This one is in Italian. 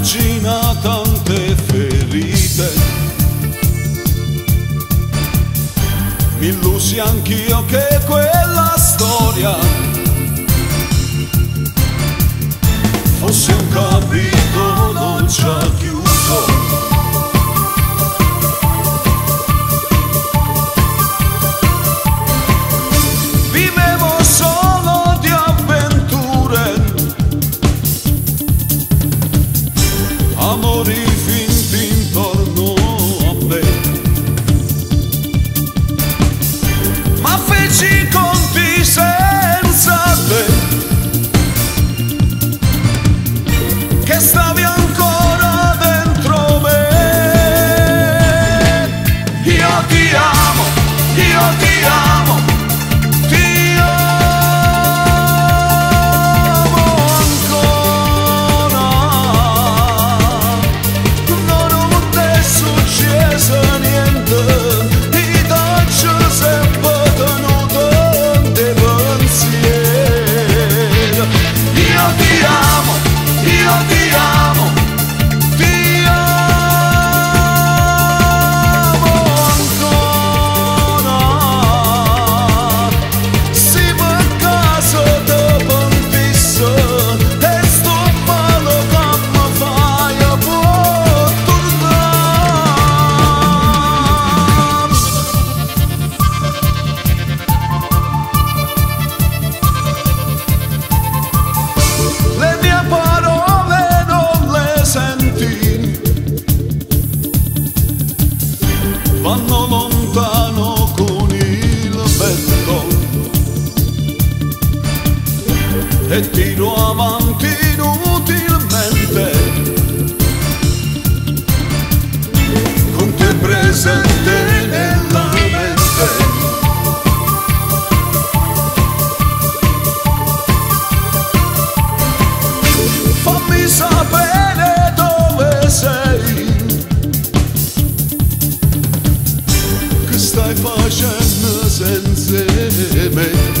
margina tante ferite. Mi illusi anch'io che quella storia fosse un capitolo già chiuso. Vivevo solo di avventure, amori finti intorno a me, ma feci i conti senza te, che stavi ancora dentro me. Io ti amo, io ti amo, ti amo ancora. Non è successo niente, i tacci sempre tenuto di pensiero. Io ti amo, io ti amo, ti amo ancora. Se per caso te pentisse e sto male che mi fai, può tornare. Le mie parole non le senti, vanno lontano con il vento, e tiro avanti inutilmente, con te presente nella mente. Fammi sapere dove sei, che stai facendo senza me.